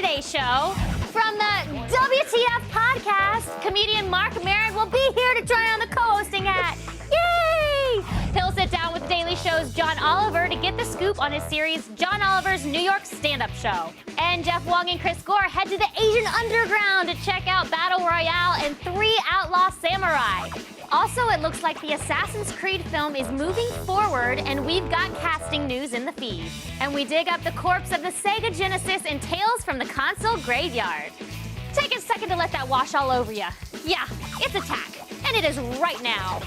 Today Show. From the WTF podcast, comedian Marc Maron will be here to try on the co-hosting hat. Yay! He'll sit down with Daily Show's John Oliver to get the scoop on his series, John Oliver's New York Stand-Up Show. And Jeff Wong and Chris Gore head to the Asian underground to check out Battle Royale and 3 Outlaw Samurai. Also, it looks like the Assassin's Creed film is moving forward, and we've got casting news in the feed. And we dig up the corpse of the Sega Genesis and Tales from the Console Graveyard. Take a second to let that wash all over you. Yeah, it's attack, and it is right now.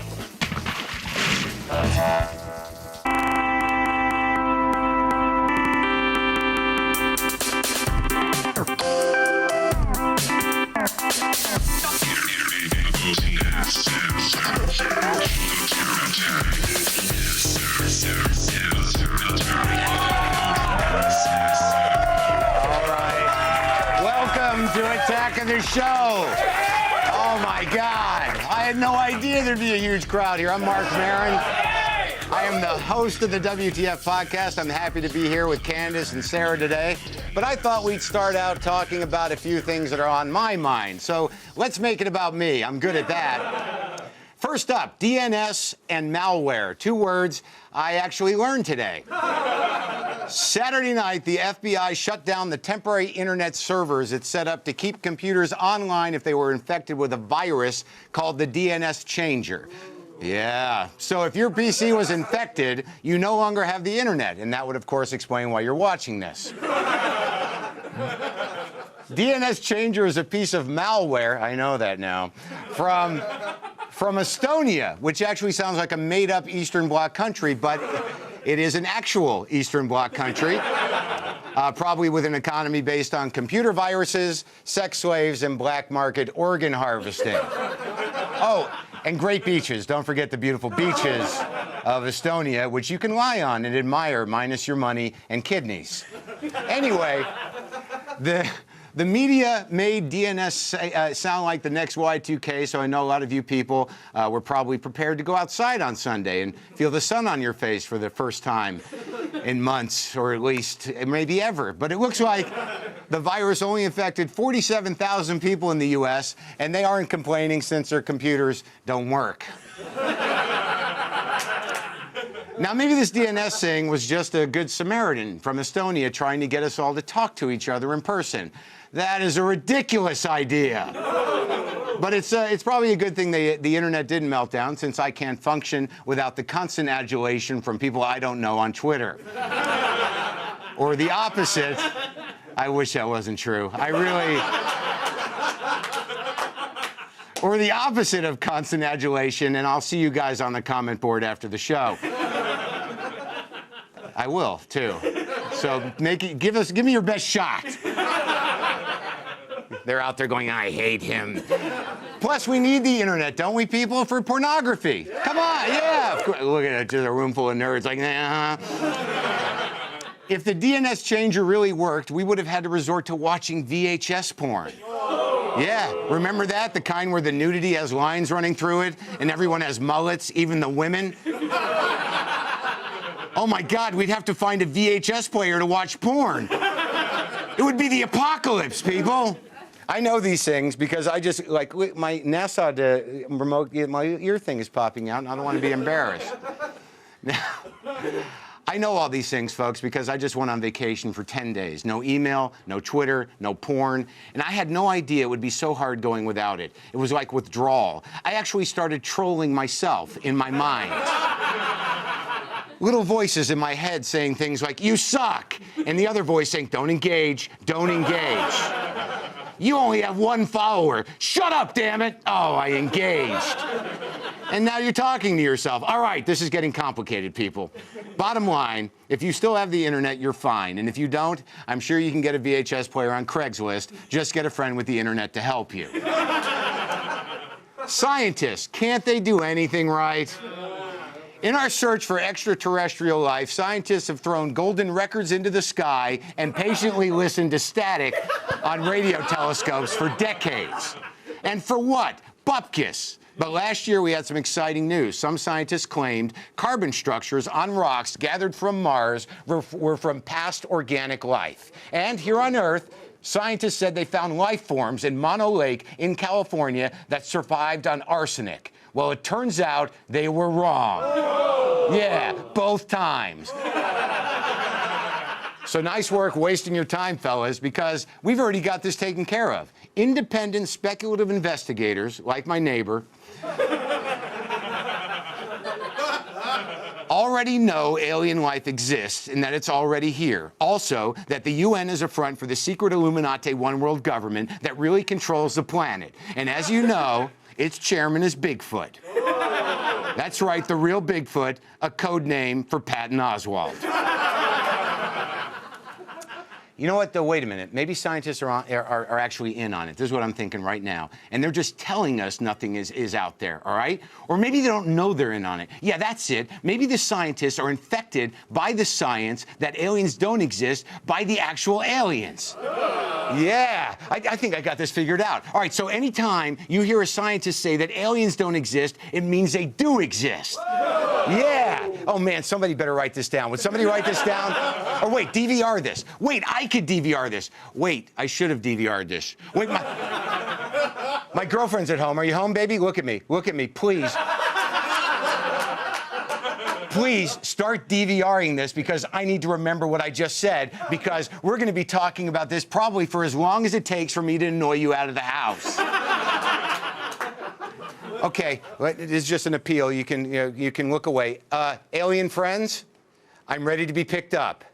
Welcome to Attack of the Show. Oh my God. I had no idea there'd be a huge crowd here. I'm Marc Maron. I am the host of the WTF podcast. I'm happy to be here with Candace and Sarah today. But I thought we'd start out talking about a few things that are on my mind. So let's make it about me. I'm good at that. First up, DNS and malware. 2 words I actually learned today. Saturday night, the FBI shut down the temporary internet servers it set up to keep computers online if they were infected with a virus called the DNS changer. Yeah, so if your PC was infected, you no longer have the internet, and that would, of course, explain why you're watching this. DNS changer is a piece of malware, I know that now, from Estonia, which actually sounds like a made-up Eastern Bloc country, but it is an actual Eastern Bloc country, probably with an economy based on computer viruses, sex slaves, and black market organ harvesting. Oh, and great beaches. Don't forget the beautiful beaches of Estonia, which you can lie on and admire, minus your money and kidneys. Anyway, the media made DNS sound like the next Y2K, so I know a lot of you people were probably prepared to go outside on Sunday and feel the sun on your face for the first time in months, or at least maybe ever. But it looks like the virus only infected 47,000 people in the U.S., and they aren't complaining since their computers don't work. Now, maybe this DNS thing was just a good Samaritan from Estonia trying to get us all to talk to each other in person. That is a ridiculous idea. But it's probably a good thing the internet didn't melt down, since I can't function without the constant adulation from people I don't know on Twitter. Or the opposite. I wish that wasn't true. Or the opposite of constant adulation, and I'll see you guys on the comment board after the show. I will, too. So give me your best shot. They're out there going, I hate him. Plus, we need the internet, don't we, people, for pornography? Come on, yeah. Of course. Look at it, just a room full of nerds like, nah. If the DNS changer really worked, we would have had to resort to watching VHS porn. Yeah, remember that? The kind where the nudity has lines running through it and everyone has mullets, even the women? Oh my God, we'd have to find a VHS player to watch porn. It would be the apocalypse, people. I know these things because I just, like, my NASA remote, my ear thing is popping out, and I don't want to be embarrassed. Now, I know all these things, folks, because I just went on vacation for 10 days. No email, no Twitter, no porn. And I had no idea it would be so hard going without it. It was like withdrawal. I actually started trolling myself in my mind. Little voices in my head saying things like, you suck. And the other voice saying, don't engage, don't engage. You only have 1 follower. Shut up, damn it. Oh, I engaged. And now you're talking to yourself. All right, this is getting complicated, people. Bottom line, if you still have the internet, you're fine. And if you don't, I'm sure you can get a VHS player on Craigslist. Just get a friend with the internet to help you. Scientists, can't they do anything right? In our search for extraterrestrial life, scientists have thrown golden records into the sky and patiently listened to static on radio telescopes for decades. And for what? Bupkis. But last year, we had some exciting news. Some scientists claimed carbon structures on rocks gathered from Mars were from past organic life. And here on Earth, Scientists said they found life forms in Mono Lake in California that survived on arsenic. Well, it turns out they were wrong. Yeah, both times. So nice work wasting your time, fellas, because we've already got this taken care of. Independent speculative investigators, like my neighbor, already know alien life exists and that it's already here. Also, that the UN is a front for the secret Illuminati one-world government that really controls the planet. And as you know, its chairman is Bigfoot. That's right, the real Bigfoot, a code name for Patton Oswalt. You know what, though? Wait a minute. Maybe scientists are actually in on it. This is what I'm thinking right now. And they're just telling us nothing is out there, all right? Or maybe they don't know they're in on it. Yeah, that's it. Maybe the scientists are infected by the science that aliens don't exist by the actual aliens. Yeah, I think I got this figured out. All right, so anytime you hear a scientist say that aliens don't exist, it means they do exist. Yeah. Oh, man, somebody better write this down. Would somebody write this down? Or wait, DVR this. Wait, I could DVR this. Wait, I should have DVR'd this. Wait, my girlfriend's at home. Are you home, baby? Look at me. Look at me, please. Please start DVRing this because I need to remember what I just said because we're going to be talking about this probably for as long as it takes for me to annoy you out of the house. Okay, it's just an appeal. You can look away. Alien friends, I'm ready to be picked up.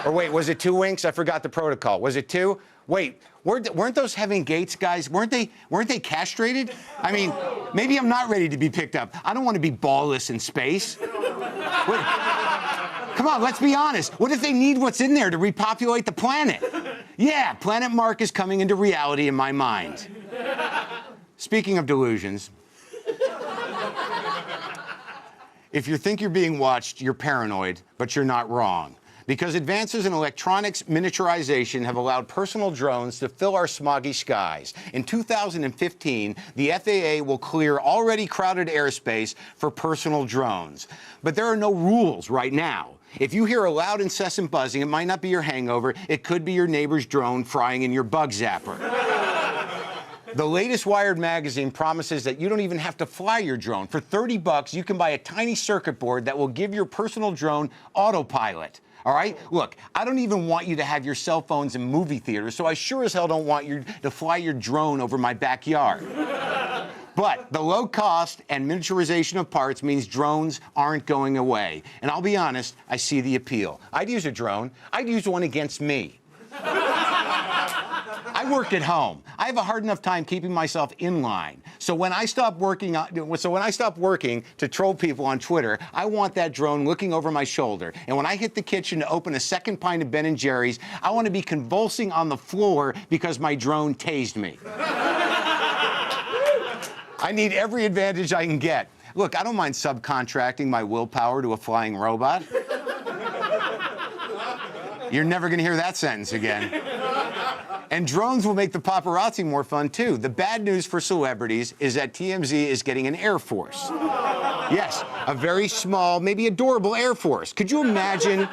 Or wait, was it 2 winks? I forgot the protocol. Was it 2? Wait, weren't those Heaven Gates guys? Weren't they castrated? I mean, maybe I'm not ready to be picked up. I don't want to be ballless in space. Come on, let's be honest. What if they need what's in there to repopulate the planet? Yeah, Planet Mark is coming into reality in my mind. Speaking of delusions, if you think you're being watched, you're paranoid, but you're not wrong. Because advances in electronics miniaturization have allowed personal drones to fill our smoggy skies. In 2015, the FAA will clear already crowded airspace for personal drones. But there are no rules right now. If you hear a loud, incessant buzzing, it might not be your hangover. It could be your neighbor's drone frying in your bug zapper. The latest Wired magazine promises that you don't even have to fly your drone. For $30, you can buy a tiny circuit board that will give your personal drone autopilot. All right? Look, I don't even want you to have your cell phones in movie theaters, so I sure as hell don't want you to fly your drone over my backyard. But the low cost and miniaturization of parts means drones aren't going away. And I'll be honest, I see the appeal. I'd use a drone. I'd use one against me. I work at home. I have a hard enough time keeping myself in line. So when I stop working to troll people on Twitter, I want that drone looking over my shoulder. And when I hit the kitchen to open a second pint of Ben & Jerry's, I want to be convulsing on the floor because my drone tased me. I need every advantage I can get. Look, I don't mind subcontracting my willpower to a flying robot. You're never going to hear that sentence again. And drones will make the paparazzi more fun, too. The bad news for celebrities is that TMZ is getting an Air Force. Yes, a very small, maybe adorable Air Force. Could you imagine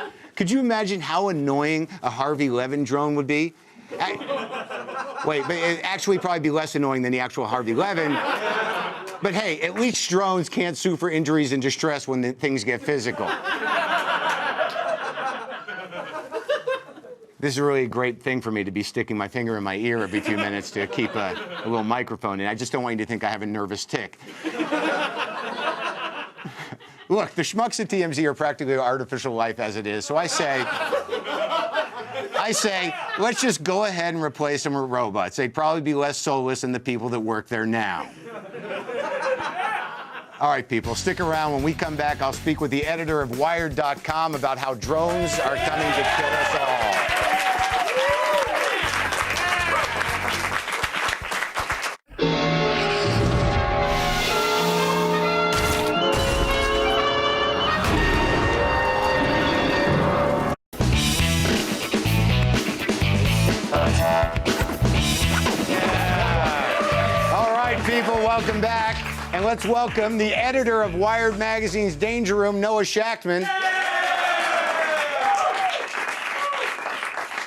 how annoying a Harvey Levin drone would be? Wait, but it'd actually probably be less annoying than the actual Harvey Levin. But hey, at least drones can't sue for injuries and distress when things get physical. This is really a great thing for me to be sticking my finger in my ear every few minutes to keep a little microphone in. I just don't want you to think I have a nervous tick. Look, the schmucks at TMZ are practically artificial life as it is, so I say, let's just go ahead and replace them with robots. They'd probably be less soulless than the people that work there now. All right, people, stick around. When we come back, I'll speak with the editor of Wired.com about how drones are coming to kill us all. People, welcome back. And let's welcome the editor of Wired Magazine's Danger Room, Noah Shachtman.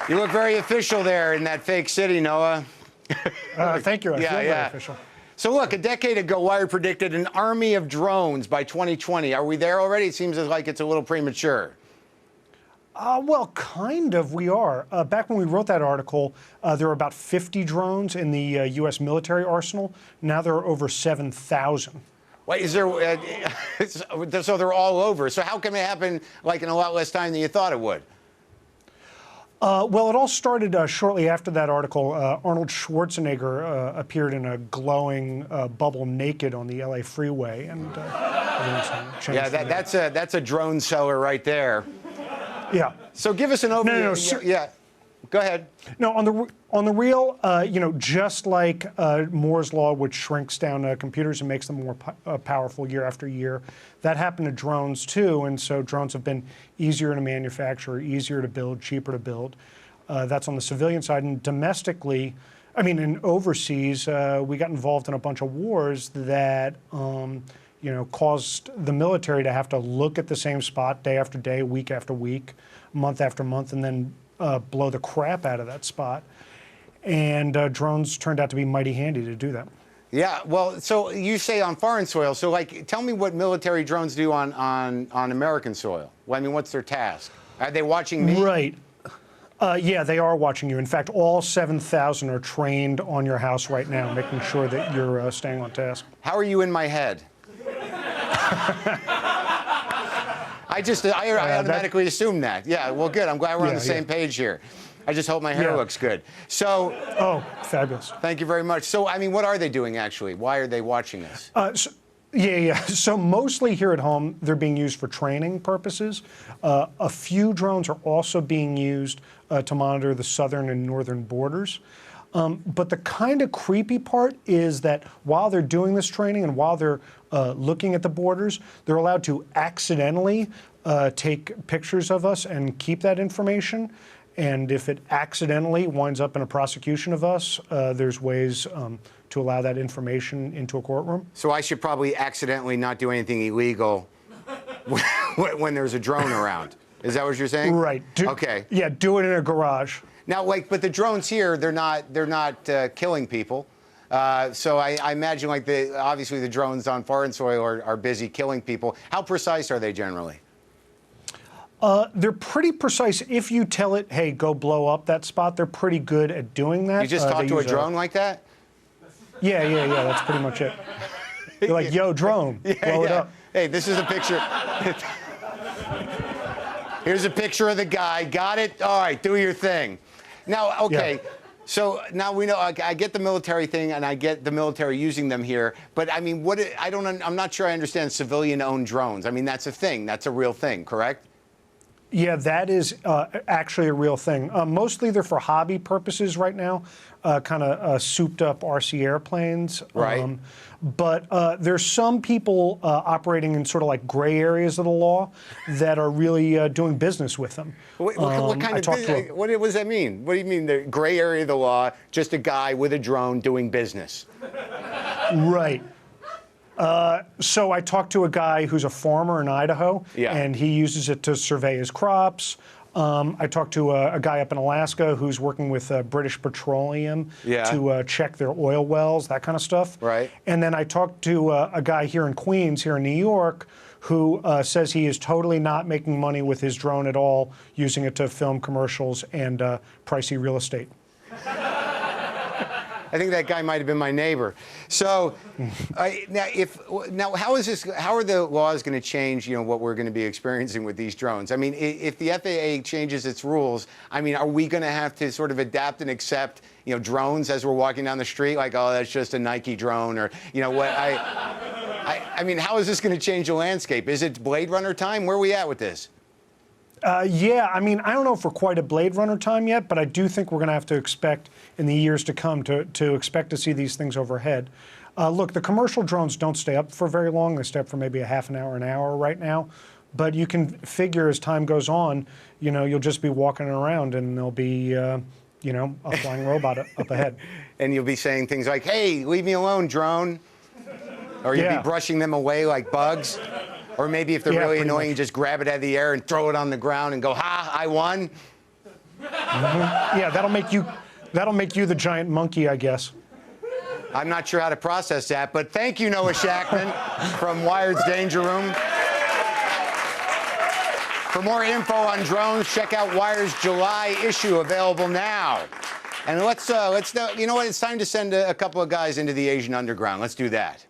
You look very official there in that fake city, Noah. Thank you. I feel very yeah. official. So look, a decade ago, Wired predicted an army of drones by 2020. Are we there already? It seems like it's a little premature. Well, kind of, we are. Back when we wrote that article, there were about 50 drones in the U.S. military arsenal. Now there are over 7,000. Wait, is there? So they're all over. So how come it happen like in a lot less time than you thought it would? Well, it all started shortly after that article. Arnold Schwarzenegger appeared in a glowing bubble naked on the L.A. freeway, and Yeah, that's a drone seller right there. Yeah. So give us an overview. No, yeah. Go ahead. No, on the real, just like Moore's law, which shrinks down computers and makes them more powerful year after year, that happened to drones too. And so drones have been easier to manufacture, easier to build, cheaper to build. That's on the civilian side. And domestically, in overseas, we got involved in a bunch of wars that caused the military to have to look at the same spot day after day, week after week, month after month, and then blow the crap out of that spot. And drones turned out to be mighty handy to do that. Yeah, well, so you say on foreign soil. So, tell me what military drones do on American soil. Well, what's their task? Are they watching me? Right. Yeah, they are watching you. In fact, all 7,000 are trained on your house right now, making sure that you're staying on task. How are you in my head? I automatically assumed that. Yeah, well, good. I'm glad we're on the same page here. I just hope my hair looks good. So. Oh, fabulous. Thank you very much. So, what are they doing actually? Why are they watching us? So mostly here at home, they're being used for training purposes. A few drones are also being used to monitor the southern and northern borders. But the kind of creepy part is that while they're doing this training and while they're looking at the borders, they're allowed to accidentally take pictures of us and keep that information. And if it accidentally winds up in a prosecution of us, there's ways to allow that information into a courtroom. So I should probably accidentally not do anything illegal when there's a drone around. Is that what you're saying? Right. Okay. Yeah, do it in a garage. Now, but the drones here, they're not killing people. So I imagine, obviously the drones on foreign soil are busy killing people. How precise are they generally? They're pretty precise. If you tell it, hey, go blow up that spot, they're pretty good at doing that. You just talk to a drone like that? Yeah, that's pretty much it. You're like, yo, drone, blow it up. Hey, this is a picture. Here's a picture of the guy. Got it? All right, do your thing. Now, okay. Yeah. So now we know. I get the military thing, and I get the military using them here. But I'm not sure I understand civilian-owned drones. That's a thing. That's a real thing, correct? Yeah, that is actually a real thing. Mostly they're for hobby purposes right now, kind of souped-up RC airplanes. Right. But there's some people operating in sort of like gray areas of the law that are really doing business with them. What kind of business? What does that mean? What do you mean the gray area of the law? Just a guy with a drone doing business. Right. So I talked to a guy who's a farmer in Idaho, and he uses it to survey his crops. I talked to a guy up in Alaska who's working with British Petroleum to check their oil wells, that kind of stuff. Right. And then I talked to a guy here in Queens, here in New York, who says he is totally not making money with his drone at all, using it to film commercials and pricey real estate. I think that guy might have been my neighbor. So now how are the laws going to change, what we're going to be experiencing with these drones? If the FAA changes its rules, are we going to have to sort of adapt and accept, drones as we're walking down the street, like, oh, that's just a Nike drone, or, what? How is this going to change the landscape? Is it Blade Runner time? Where are we at with this? Yeah, I don't know if we're quite at Blade Runner time yet, but I do think we're going to have to expect in the years to come to expect to see these things overhead. Look, the commercial drones don't stay up for very long. They stay up for maybe a half an hour right now. But you can figure as time goes on, you'll just be walking around and there'll be, a flying robot up ahead. And you'll be saying things like, hey, leave me alone, drone. Or you'll be brushing them away like bugs. Or maybe if they're really annoying, you just grab it out of the air and throw it on the ground and go, ha, I won. Yeah, that'll make you the giant monkey, I guess. I'm not sure how to process that, but thank you, Noah Shackman from Wired's Danger Room. For more info on drones, check out Wired's July issue, available now. And let's you know what? It's time to send a couple of guys into the Asian underground. Let's do that.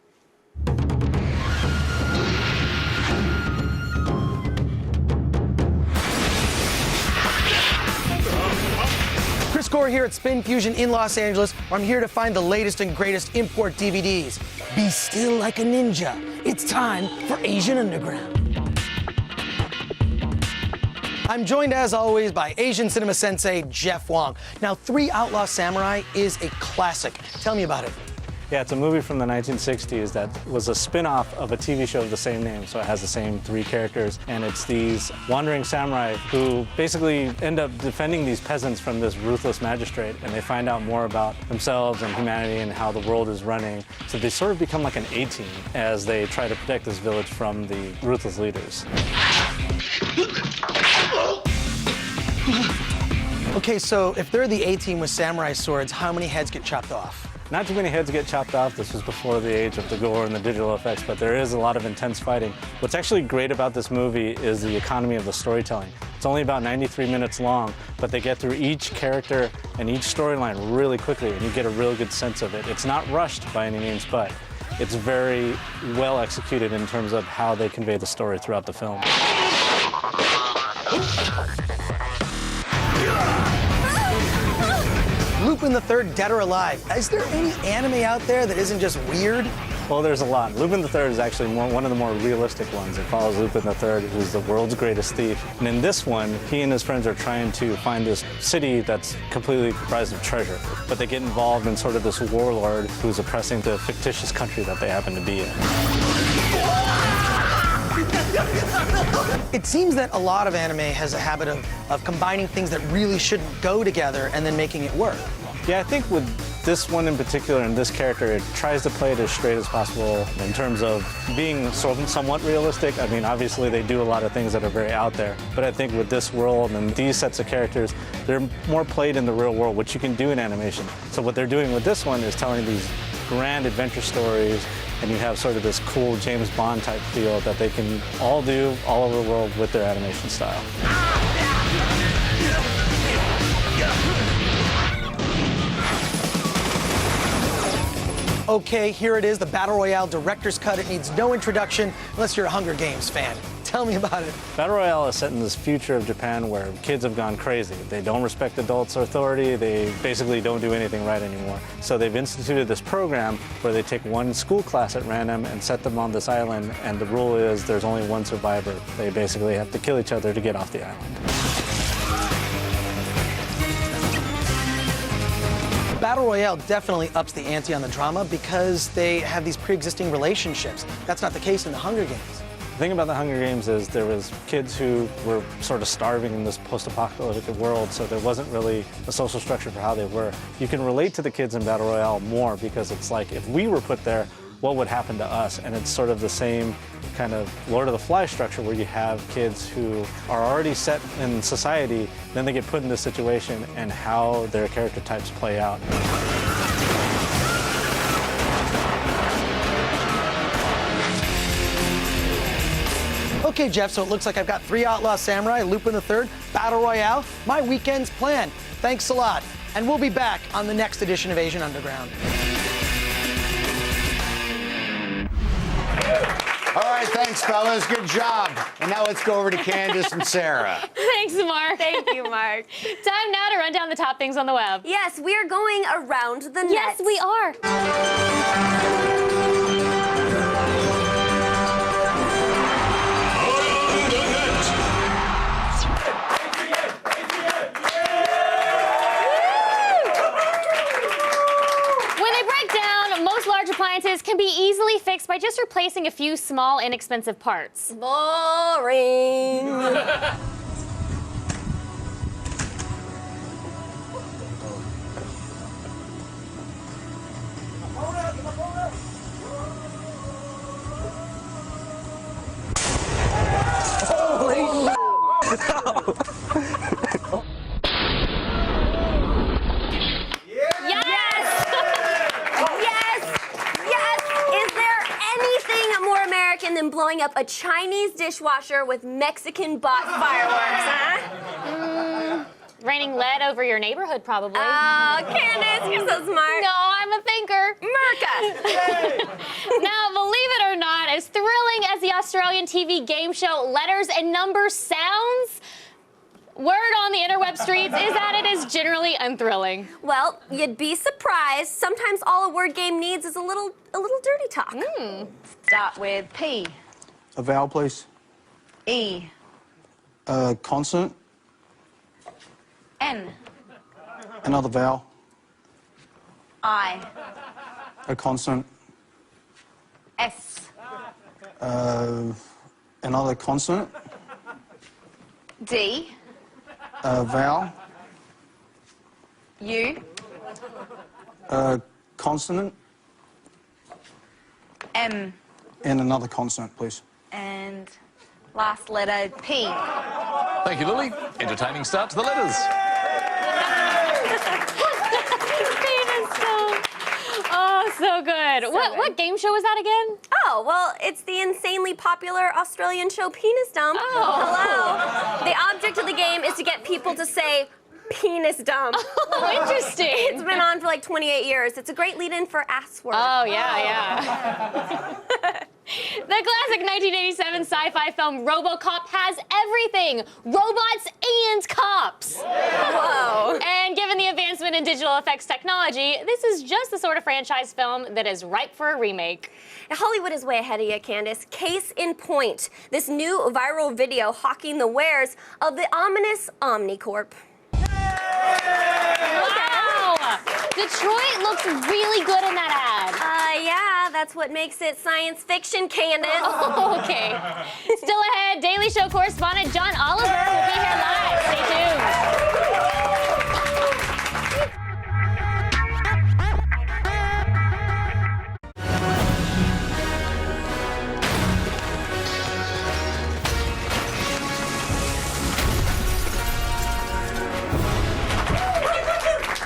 Chris Gore here at Spin Fusion in Los Angeles, where I'm here to find the latest and greatest import DVDs. Be still like a ninja. It's time for Asian Underground. I'm joined, as always, by Asian cinema sensei Jeff Wong. Now, Three Outlaw Samurai is a classic. Tell me about it. Yeah, it's a movie from the 1960s that was a spin-off of a TV show of the same name, so it has the same three characters, and it's these wandering samurai who basically end up defending these peasants from this ruthless magistrate, and they find out more about themselves and humanity and how the world is running. So they sort of become like an A-team as they try to protect this village from the ruthless leaders. Okay, so if they're the A-team with samurai swords, how many heads get chopped off? Not too many heads get chopped off. This was before the age of the gore and the digital effects, but there is a lot of intense fighting. What's actually great about this movie is the economy of the storytelling. It's only about 93 minutes long, but they get through each character and each storyline really quickly, and you get a really good sense of it. It's not rushed by any means, but it's very well executed in terms of how they convey the story throughout the film. Lupin III, Dead or Alive. Is there any anime out there that isn't just weird? Well, there's a lot. Lupin III is actually one of the more realistic ones. It follows Lupin III, who's the world's greatest thief. And in this one, he and his friends are trying to find this city that's completely comprised of treasure. But they get involved in sort of this warlord who's oppressing the fictitious country that they happen to be in. It seems that a lot of anime has a habit of combining things that really shouldn't go together and then making it work. Yeah, I think with this one in particular and this character, it tries to play it as straight as possible in terms of being somewhat realistic. I mean, obviously they do a lot of things that are very out there, but I think with this world and these sets of characters, they're more played in the real world, which you can do in animation. So what they're doing with this one is telling these grand adventure stories, and you have sort of this cool James Bond type feel that they can all do all over the world with their animation style. Okay, here it is, the Battle Royale Director's Cut. It needs no introduction unless you're a Hunger Games fan. Tell me about it. Battle Royale is set in this future of Japan where kids have gone crazy. They don't respect adults or authority. They basically don't do anything right anymore. So they've instituted this program where they take one school class at random and set them on this island, and the rule is there's only one survivor. They basically have to kill each other to get off the island. Battle Royale definitely ups the ante on the drama because they have these pre-existing relationships. That's not the case in the Hunger Games. The thing about the Hunger Games is there was kids who were sort of starving in this post-apocalyptic world, so there wasn't really a social structure for how they were. You can relate to the kids in Battle Royale more because it's like, if we were put there, what would happen to us? And it's sort of the same kind of Lord of the Flies structure where you have kids who are already set in society, then they get put in this situation and how their character types play out. Okay, Jeff, so it looks like I've got Three Outlaw Samurai, Lupin III, Battle Royale. My weekend's planned. Thanks a lot. And we'll be back on the next edition of Asian Underground. All right, thanks, fellas. Good job. And now let's go over to Candace and Sarah. Thanks, Mark. Thank you, Mark. Time now to run down the top things on the web. Yes, we are going around the net. Yes, we are. Appliances can be easily fixed by just replacing a few small, inexpensive parts. Boring. a Chinese dishwasher with Mexican-bought fireworks, huh? Raining lead over your neighborhood, probably. Oh, Candace, you're so smart. No, I'm a thinker. Merca. Now, believe it or not, as thrilling as the Australian TV game show Letters and Numbers sounds, word on the interweb streets is that it is generally unthrilling. Well, you'd be surprised. Sometimes all a word game needs is a little dirty talk. Start with P, A vowel, please. E, A consonant. N, Another vowel. I, A consonant. S, Another consonant. D, A vowel. U, A consonant. M, And another consonant, please. and last letter P. Thank you, Lily. Entertaining start to the letters. Oh, so good. What game show was that again? Oh, well, it's the insanely popular Australian show Penis Dump. Oh. Hello. The object of the game is to get people to say penis dump. Oh, interesting. It's been on for like 28 years. It's a great lead-in for ass work. Oh, yeah. The classic 1987 sci-fi film RoboCop has everything. Robots and cops. Whoa. And given the advancement in digital effects technology, this is just the sort of franchise film that is ripe for a remake. Hollywood is way ahead of you, Candace. Case in point, this new viral video hawking the wares of the ominous Omnicorp. Wow! Detroit looks really good in that ad. Yeah, that's what makes it science fiction, Candace. Oh, okay. Still ahead, Daily Show correspondent John Oliver will be here live. Stay tuned.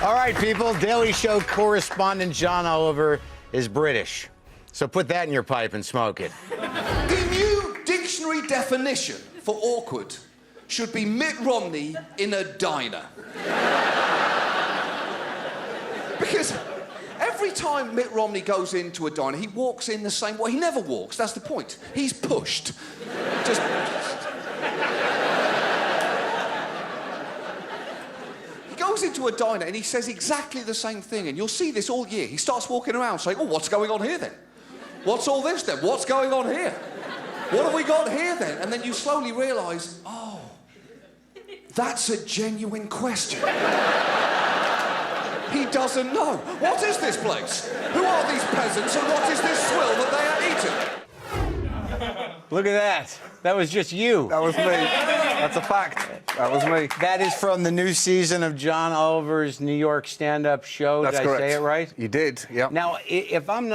All right, people. Daily Show correspondent John Oliver is British. So put that in your pipe and smoke it. The new dictionary definition for awkward should be Mitt Romney in a diner. Because every time Mitt Romney goes into a diner, he walks in the same way. He never walks, that's the point. He's pushed. Just... He goes into a diner and he says exactly the same thing, and you'll see this all year. He starts walking around saying, oh, what's going on here then? What's all this then? What's going on here? What have we got here then? And then you slowly realise, oh, that's a genuine question. He doesn't know. What is this place? Who are these peasants and what is this swill that they are eating? Look at that. That was just you. That was me. That's a fact. That was me. That is from the new season of John Oliver's New York stand-up show. That's did correct. I say it right? You did, yeah. Now, if I'm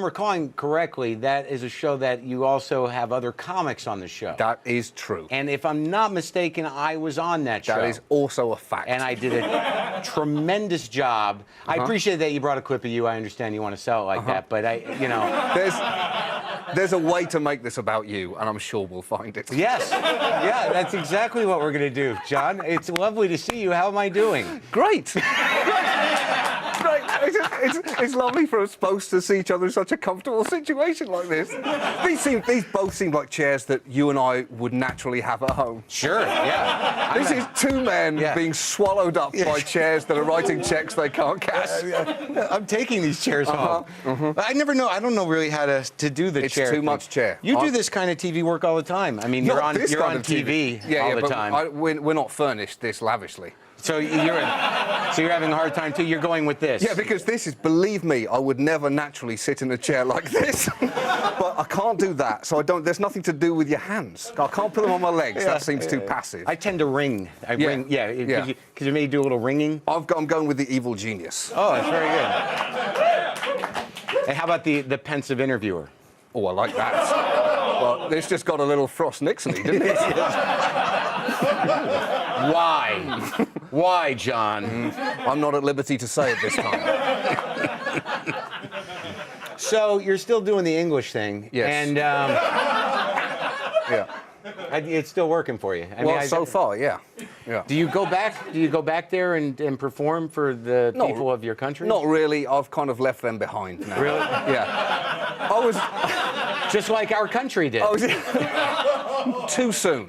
recalling correctly, that is a show that you also have other comics on the show. That is true. And if I'm not mistaken, I was on that show. That is also a fact. And I did a tremendous job. I appreciate that you brought a clip of you. I understand you want to sell it like that, but There's a way to make this about you, and I'm sure we'll find it. Yes. Yeah, that's exactly what we're going to do, John. It's lovely to see you. How am I doing? Great. Great. It's lovely for us both to see each other in such a comfortable situation like this. These both seem like chairs that you and I would naturally have at home. Sure, yeah. This is two men being swallowed up by chairs that are writing checks they can't cash. I'm taking these chairs home. I never know. I don't know really how to do the It's chair. too thing. much chair. You do this kind of TV work all the time. I mean, you're on TV all the but time. We're not furnished this lavishly. So you're having a hard time too. You're going with this. Yeah, because this is, believe me, I would never naturally sit in a chair like this. But I can't do that, so I don't. There's nothing to do with your hands. I can't put them on my legs. That seems too passive. I tend to ring. Ring. Yeah. Because you may do a little ringing. I'm going with the evil genius. Oh, that's very good. And how about the pensive interviewer? Oh, I like that. Well, this just got a little Frost Nixon-y, didn't it? Why? Why, John? I'm not at liberty to say it this time. So you're still doing the English thing. Yes. And Yeah. It's still working for you. I Well, mean, so far, yeah. Do you go back? Do you go back there and perform for the No, people of your country? Not really. I've kind of left them behind now. Really? Yeah. I was Just like our country did. too soon.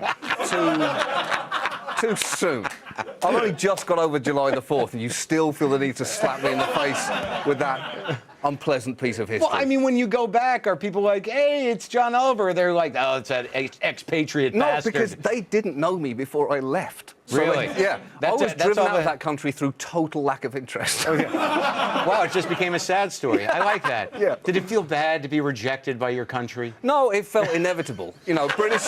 Too soon. I've only just got over July the 4th, and you still feel the need to slap me in the face with that unpleasant piece of history. Well, I mean, when you go back, are people like, hey, it's John Oliver? They're like, oh, it's that expatriate no, bastard. because they didn't know me before I left. So Really? yeah. I was That's driven all out of the- that country through total lack of interest. Wow, it just became a sad story. I like that. Yeah. Did it feel bad to be rejected by your country? No, it felt inevitable. You know, British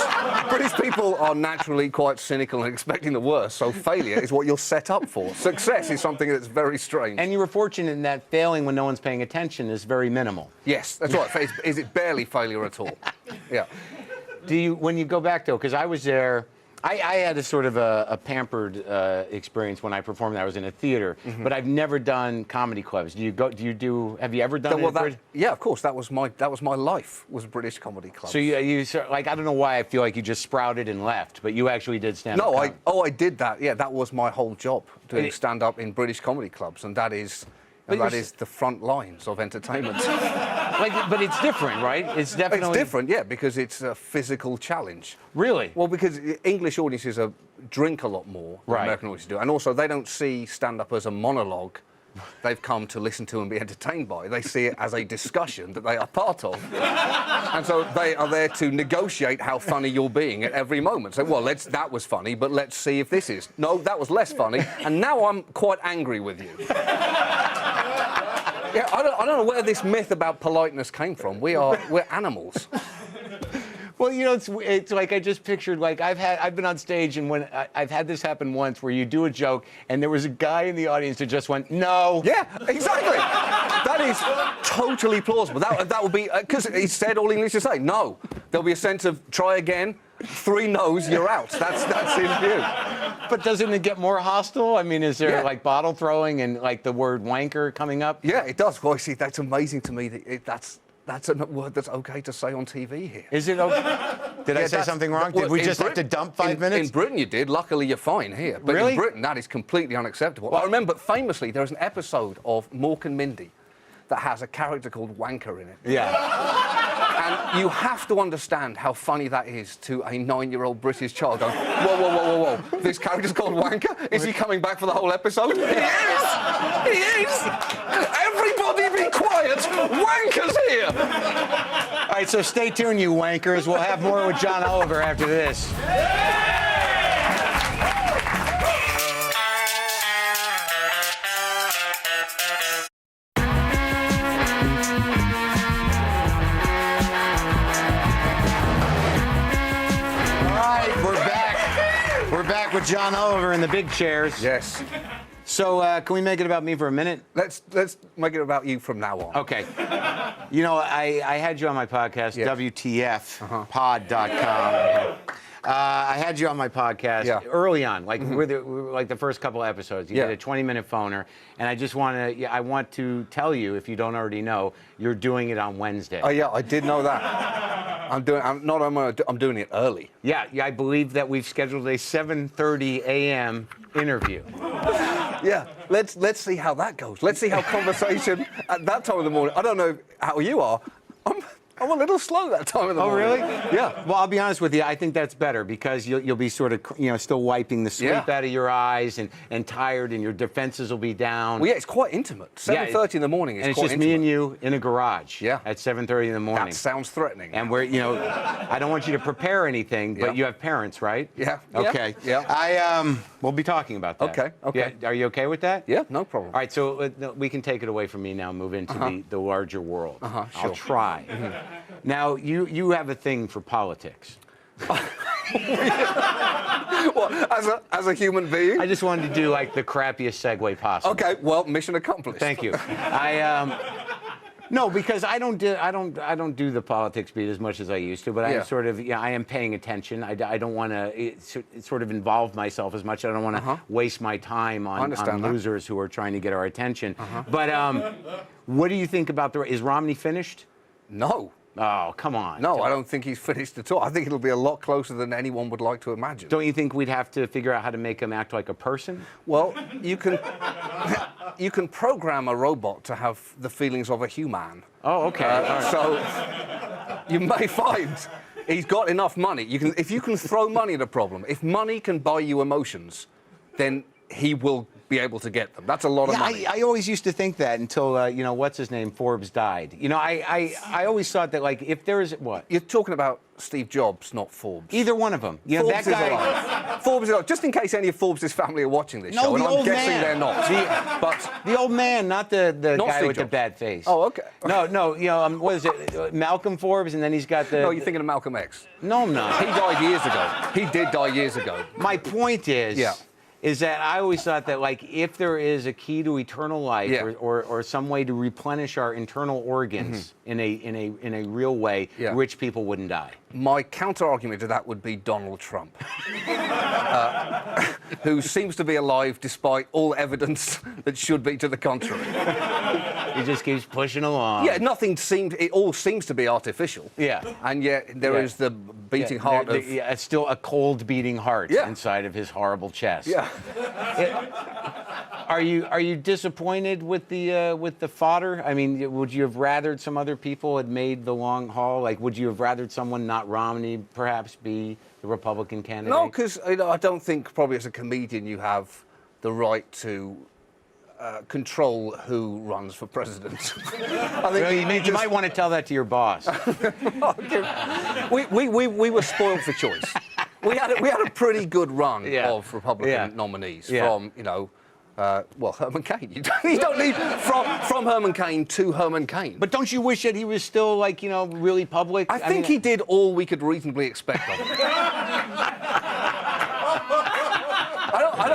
people are naturally quite cynical and expecting the worst, so failure is what you're set up for. Success is something that's very strange. And you were fortunate in that failing when no one's paying attention is very minimal. Yes, that's right. Is it barely failure at all? Yeah. Do you, when you go back though, because I was there, I had a sort of a pampered experience when I performed. I was in a theater, but I've never done comedy clubs. Have you ever done it? Yeah, of course. That was my life, was British comedy clubs. So you like, I don't know why I feel like you just sprouted and left, but you actually did stand up. No, I did that. Yeah, that was my whole job, doing stand up in British comedy clubs, and that is the front lines of entertainment. But it's different, right? It's definitely It's different, yeah, because it's a physical challenge. Really? Well, because English audiences drink a lot more than American audiences do, and also they don't see stand-up as a monologue they've come to listen to and be entertained by. They see it as a discussion that they are part of. And so they are there to negotiate how funny you're being at every moment. So, well, that was funny, but let's see if this is. No, that was less funny, and now I'm quite angry with you. Yeah, I don't know where this myth about politeness came from. We're animals. Well, you know, it's like I just pictured, like I've been on stage, and when I've had this happen once where you do a joke and there was a guy in the audience that just went, no. Yeah, exactly. That is totally plausible. That would be, because he said all he needs to say, no. There'll be a sense of try again, 3 no's, you're out. That's in view. But doesn't it get more hostile? I mean, is there like bottle throwing and like the word wanker coming up? Yeah, it does. Well, see, that's amazing to me. That's a word that's okay to say on TV here. Is it okay? Did I say something wrong? Did we just have to dump 5 minutes? In Britain you did. Luckily you're fine here. But Really? in Britain that is completely unacceptable. Well, I remember famously there's an episode of Mork and Mindy that has a character called Wanker in it. Yeah. And you have to understand how funny that is to a 9-year-old British child going, whoa, whoa, whoa, whoa, whoa. This character's called Wanker? Is he coming back for the whole episode? He is! He is! Everybody be quiet! Wanker's here! All right, so stay tuned, you wankers. We'll have more with John Oliver after this. We're back with John Oliver in the big chairs. Yes. So can we make it about me for a minute? Let's make it about you from now on. Okay. You know, I had you on my podcast, WTFpod.com. I had you on my podcast early on, like we were like the first couple episodes. You did a 20-minute phoner, and I just want to, I want to tell you, if you don't already know, you're doing it on Wednesday. Oh yeah, I did know that. I'm doing it early. Yeah, I believe that we've scheduled a 7:30 a.m. interview. Yeah, let's see how that goes. Let's see how conversation at that time of the morning. I don't know how you are. I'm a little slow that time of the morning. Oh, really? Yeah. Well, I'll be honest with you. I think that's better because you'll be sort of, still wiping the sleep out of your eyes and tired, and your defenses will be down. Well, yeah, it's quite intimate. 7:30 in the morning is and it's quite just intimate. me and you in a garage. Yeah. At 7:30 in the morning. That sounds threatening. And we're, I don't want you to prepare anything, but you have parents, right? Yeah. Okay. Yeah. We'll be talking about that. Okay. Okay. Yeah, are you okay with that? Yeah, no problem. All right, so we can take it away from me now. Move into the larger world. Sure. I'll try. Now, you have a thing for politics. What, as a human being? I just wanted to do like the crappiest segue possible. Okay, well, mission accomplished. Thank you. No, because I don't do the politics beat as much as I used to, but I'm sort of, I am paying attention. I don't want to sort of involve myself as much. I don't want to waste my time on losers who are trying to get our attention. But what do you think about is Romney finished? No. Oh, come on. No, I don't think he's finished at all. I think it'll be a lot closer than anyone would like to imagine. Don't you think we'd have to figure out how to make him act like a person? Well, you can program a robot to have the feelings of a human. Oh, okay. All right. So you may find he's got enough money. If you can throw money at a problem, if money can buy you emotions, then he will be able to get them. That's a lot of money. I always used to think that until, you know, what's his name, Forbes died. You know, I always thought that, like, if there is, what? You're talking about Steve Jobs, not Forbes. Either one of them. You know, Forbes that guy. is alive. Forbes is alive. Just in case any of Forbes' family are watching this No, show, and the I'm old guessing man. they're not. But The old man, not the Not guy Steve with the Jobs. bad face. Oh, okay. No, you know, what is it? Malcolm Forbes, and then he's got the. no, you're thinking of Malcolm X. No, I'm not. He died years ago. He did die years ago. My point is. Yeah. Is that I always thought that, like, if there is a key to eternal life, Yeah. or some way to replenish our internal organs in a real way, Yeah. rich people wouldn't die. My counter-argument to that would be Donald Trump, who seems to be alive despite all evidence that should be to the contrary. He just keeps pushing along. Yeah, it all seems to be artificial. Yeah. And yet there is the beating heart of... Yeah, it's still a cold beating heart Yeah. inside of his horrible chest. Yeah. Are you disappointed with the fodder? I mean, would you have rathered some other people had made the long haul? Like, would you have rathered someone not Romney perhaps be the Republican candidate? No, because I don't think probably as a comedian you have the right to control who runs for president. I think you might want to tell that to your boss. we were spoiled for choice. We had a pretty good run of Republican nominees from, you know, Herman Cain. You don't need from Herman Cain to Herman Cain. But don't you wish that he was still, like, you know, really public? I think he did all we could reasonably expect of him. I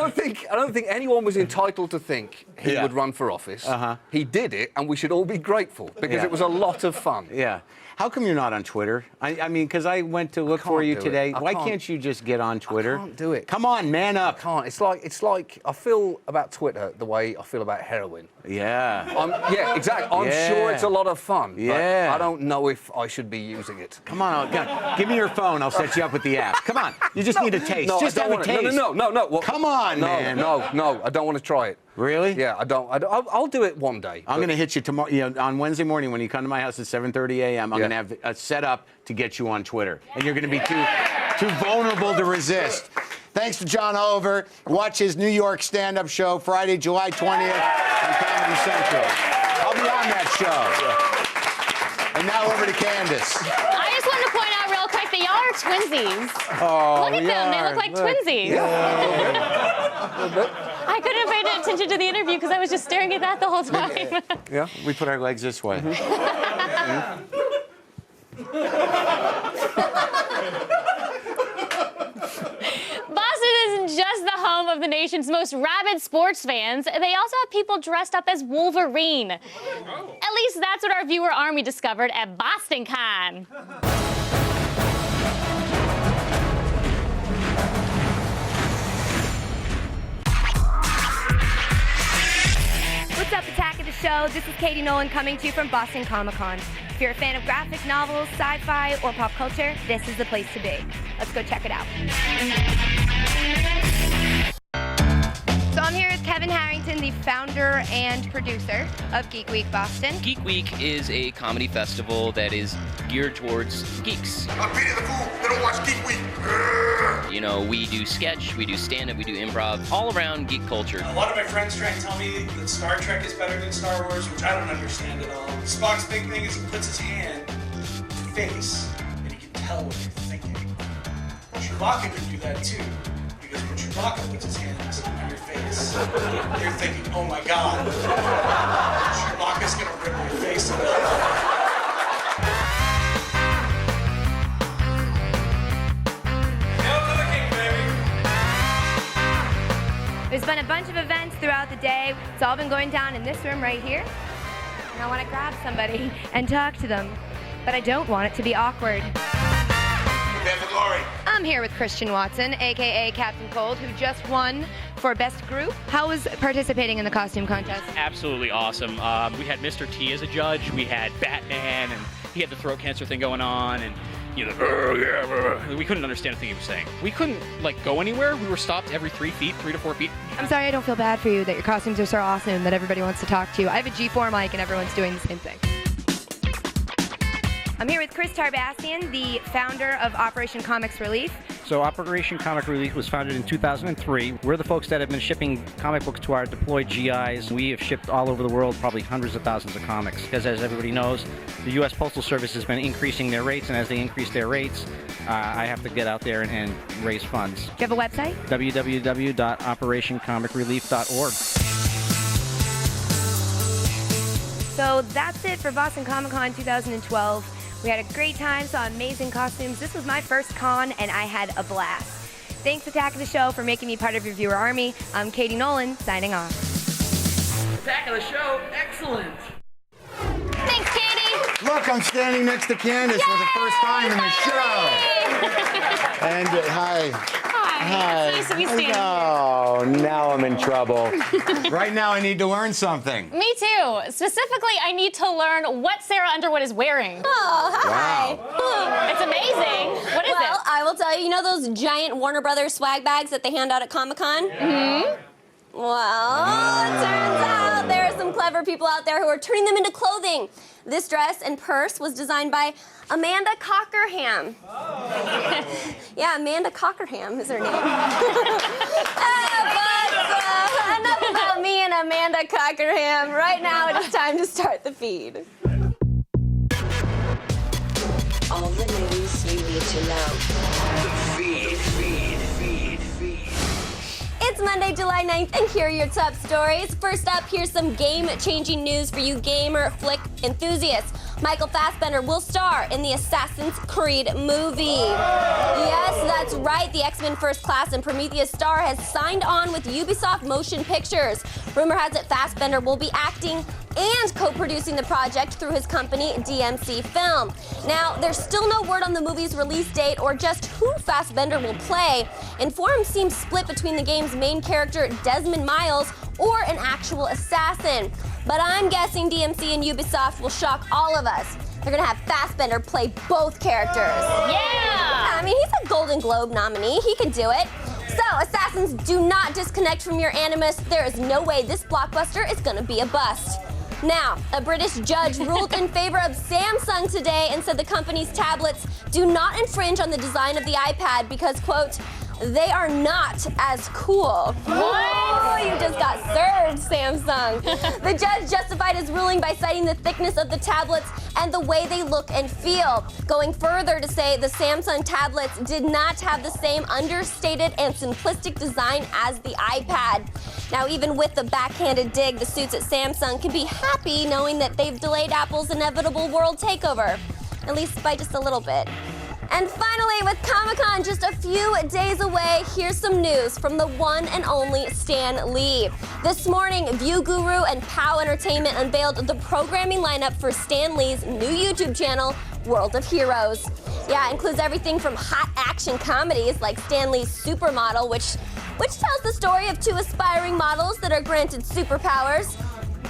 don't think anyone was entitled to think he would run for office. He did it, and we should all be grateful because it was a lot of fun. Yeah. How come you're not on Twitter? I mean, because I went to look for you today. Why can't you just get on Twitter? I can't do it. Come on, man up. I can't. It's like I feel about Twitter the way I feel about heroin. Yeah. Yeah, exactly. I'm sure it's a lot of fun. Yeah. But I don't know if I should be using it. Come on, give me your phone. I'll set you up with the app. Come on. You just need a taste. No, just I have don't a taste. No. What? Come on, man. No. I don't want to try it. Really? Yeah, I don't. I'll do it one day. I'm going to hit you tomorrow. You know, on Wednesday morning when you come to my house at 7:30 a.m. I'm going to have a setup to get you on Twitter, and you're going to be too vulnerable to resist. Thanks to John Oliver. Watch his New York stand-up show Friday, July 20th on Comedy Central. I'll be on that show. And now over to Candace. I just wanted to point out real quick that y'all are twinsies. Oh, Look at them. They look like twinsies. I couldn't have paid attention to the interview because I was just staring at that the whole time. Yeah, we put our legs this way. Boston isn't just the home of the nation's most rabid sports fans. They also have people dressed up as Wolverine. At least that's what our viewer army discovered at BostonCon. What's up, Attack of the Show? This is Katie Nolan coming to you from Boston Comic-Con. If you're a fan of graphic novels, sci-fi, or pop culture, this is the place to be. Let's go check it out. So I'm here with Kevin Harrington, the founder and producer of Geek Week Boston. Geek Week is a comedy festival that is geared towards geeks. I'm Peter the Fool. They don't watch Geek Week. You know, we do sketch, we do stand-up, we do improv, all around geek culture. A lot of my friends try and tell me that Star Trek is better than Star Wars, which I don't understand at all. Spock's big thing is he puts his hand to face, and he can tell what you're thinking. Chewbacca can do that too, because when Chewbacca puts his hand on your face, you're thinking, oh my god, Chewbacca's gonna rip your face off. There's been a bunch of events throughout the day. It's all been going down in this room right here. And I want to grab somebody and talk to them. But I don't want it to be awkward. Prepare for glory. I'm here with Christian Watson, aka Captain Cold, who just won for Best Group. How was participating in the costume contest? Absolutely awesome. We had Mr. T as a judge. We had Batman, and he had the throat cancer thing going on, and we couldn't understand a thing he was saying. We couldn't go anywhere. We were stopped every 3 to 4 feet. I'm sorry, I don't feel bad for you that your costumes are so awesome that everybody wants to talk to you. I have a G4 mic and everyone's doing the same thing. I'm here with Chris Tarbassian, the founder of Operation Comics Relief. So Operation Comic Relief was founded in 2003. We're the folks that have been shipping comic books to our deployed GIs. We have shipped all over the world probably hundreds of thousands of comics. Because as everybody knows, the U.S. Postal Service has been increasing their rates, and as they increase their rates, I have to get out there and raise funds. Do you have a website? www.operationcomicrelief.org. So that's it for Boston Comic Con 2012. We had a great time, saw amazing costumes. This was my first con, and I had a blast. Thanks, Attack of the Show, for making me part of your viewer army. I'm Katie Nolan, signing off. Attack of the Show, excellent. Thanks, Katie. Look, I'm standing next to Candace for the first time in the show. And hi. Hi. It's nice to be standing Oh, now I'm in trouble. Right now, I need to learn something. Me too. Specifically, I need to learn what Sarah Underwood is wearing. Oh, hi. Wow. It's amazing. What is Well, I will tell you, you know those giant Warner Brothers swag bags that they hand out at Comic-Con? Mm-hmm. Well, it turns out there are some clever people out there who are turning them into clothing. This dress and purse was designed by Amanda Cockerham. Yeah, Amanda Cockerham is her name. But enough about me and Amanda Cockerham. Right now, it is time to start the feed. All the news you need to know. Feed. It's Monday, July 9th, and here are your top stories. First up, here's some game-changing news for you gamer flick enthusiasts. Michael Fassbender will star in the Assassin's Creed movie. Yes, that's right. The X-Men First Class and Prometheus star has signed on with Ubisoft Motion Pictures. Rumor has it Fassbender will be acting and co-producing the project through his company, DMC Film. Now, there's still no word on the movie's release date or just who Fassbender will play, and forums seem split between the game's main character, Desmond Miles, or an actual assassin. But I'm guessing DMC and Ubisoft will shock all of us. They're gonna have Fassbender play both characters. Yeah! I mean, he's a Golden Globe nominee. He can do it. So, assassins, do not disconnect from your animus. There is no way this blockbuster is gonna be a bust. Now, a British judge ruled in favor of Samsung today and said the company's tablets do not infringe on the design of the iPad because, quote, they are not as cool. Oh, you just got served, Samsung. The judge justified his ruling by citing the thickness of the tablets and the way they look and feel, going further to say the Samsung tablets did not have the same understated and simplistic design as the iPad. Now, even with the backhanded dig, the suits at Samsung can be happy knowing that they've delayed Apple's inevitable world takeover, at least by just a little bit. And finally, with Comic-Con just a few days away, here's some news from the one and only Stan Lee. This morning, View Guru and POW Entertainment unveiled the programming lineup for Stan Lee's new YouTube channel, World of Heroes. Yeah, it includes everything from hot action comedies like Stan Lee's Supermodel, which tells the story of two aspiring models that are granted superpowers,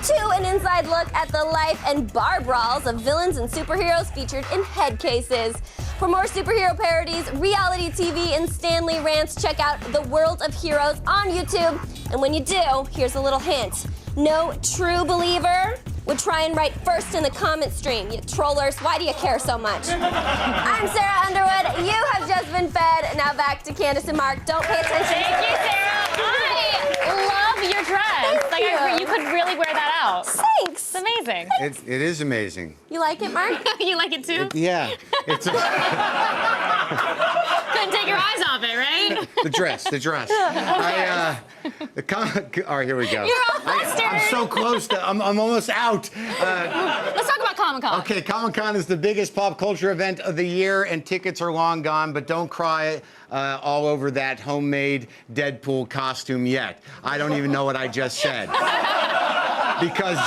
to an inside look at the life and bar brawls of villains and superheroes featured in head cases. For more superhero parodies, reality TV, and Stan Lee rants, check out The World of Heroes on YouTube. And when you do, here's a little hint. No true believer would try and write first in the comment stream. You trollers, why do you care so much? I'm Sarah Underwood. You have just been fed. Now back to Candace and Mark. Don't pay attention. Thank you, Sarah. I love your dress. Thank you could really wear that out. Thanks. It's amazing. It is amazing. You like it, Mark? You like it too? Yeah. It's Couldn't take your eyes off it, right? the dress. All right, here we go. You're all flustered. I'm so close to. I'm almost out. Let's talk about Comic-Con. Okay, Comic-Con is the biggest pop culture event of the year, and tickets are long gone. But don't cry all over that homemade Deadpool costume yet. I don't even know what I just said. Because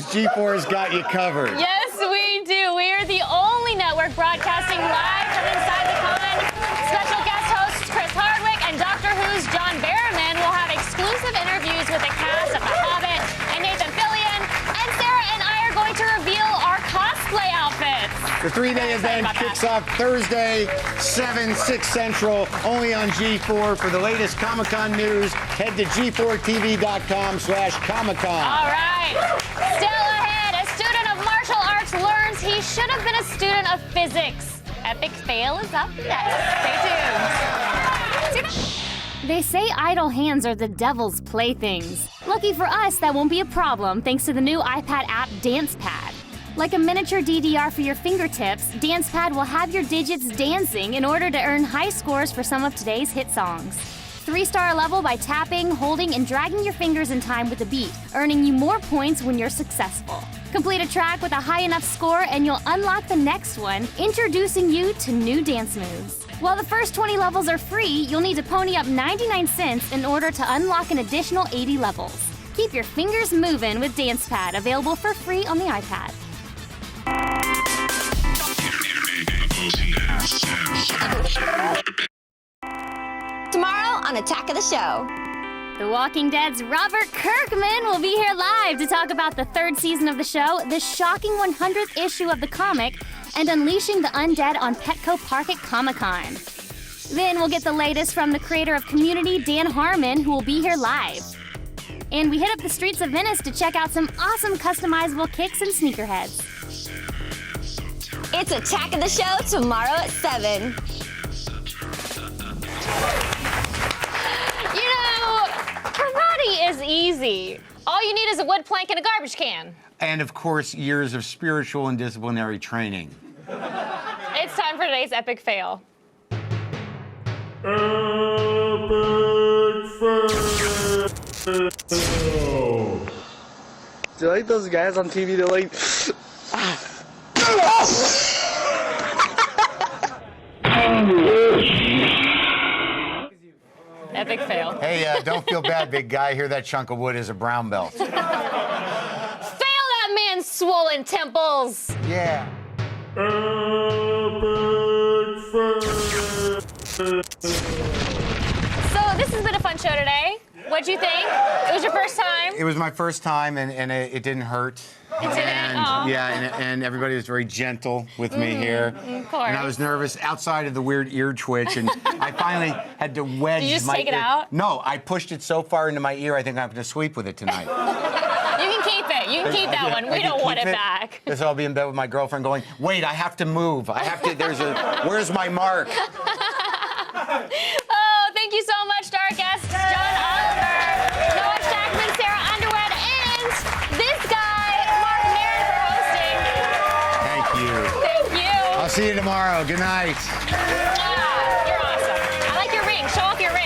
G4's got you covered. Yes, we do. We are the only network Network, broadcasting live from inside the con. Special guest hosts Chris Hardwick and Doctor Who's John Barrowman will have exclusive interviews with the cast of The Hobbit and Nathan Fillion. And Sarah and I are going to reveal our cosplay outfits. The three-day event kicks off Thursday, 6 Central, only on G4. For the latest Comic-Con news, head to g4tv.com/Comic-Con. All right. Still ahead, a student of martial arts learns he should have been a student of physics. Epic fail is up next. Stay tuned. They say idle hands are the devil's playthings. Lucky for us, that won't be a problem thanks to the new iPad app DancePad. Like a miniature DDR for your fingertips, DancePad will have your digits dancing in order to earn high scores for some of today's hit songs. 3-star level by tapping, holding, and dragging your fingers in time with a beat, earning you more points when you're successful. Complete a track with a high enough score and you'll unlock the next one, introducing you to new dance moves. While the first 20 levels are free, you'll need to pony up 99 cents in order to unlock an additional 80 levels. Keep your fingers moving with DancePad, available for free on the iPad. Tomorrow on Attack of the Show. The Walking Dead's Robert Kirkman will be here live to talk about the 3rd season of the show, the shocking 100th issue of the comic, and unleashing the undead on Petco Park at Comic-Con. Then we'll get the latest from the creator of Community, Dan Harmon, who will be here live. And we hit up the streets of Venice to check out some awesome customizable kicks and sneakerheads. It's Attack of the Show tomorrow at 7. You know, karate is easy. All you need is a wood plank and a garbage can. And of course, years of spiritual and disciplinary training. It's time for today's epic fail. Do you like those guys on TV that like... Epic fail. Hey, don't feel bad, big guy. Here, that chunk of wood is a brown belt. Fail that man's swollen temples. Yeah. So this has been a fun show today. What'd you think? It was your first time? It was my first time, and it didn't hurt. It didn't? And, Aw. yeah, and everybody was very gentle with me here. Of course. And I was nervous outside of the weird ear twitch, and I finally had to wedge Did you just my take it ear. out? No, I pushed it so far into my ear, I think I have to sleep with it tonight. You can keep it. You can keep that one. We don't want it back. This I'll be in bed with my girlfriend going, wait, I have to move. I have to, where's my mark? Oh, thank you so much to our guests, John Oliver, Noah Shackman, Sarah Underwood, and this guy, Mark Maron, for hosting. Thank you. Thank you. I'll see you tomorrow. Good night. You're awesome. I like your ring. Show off your ring.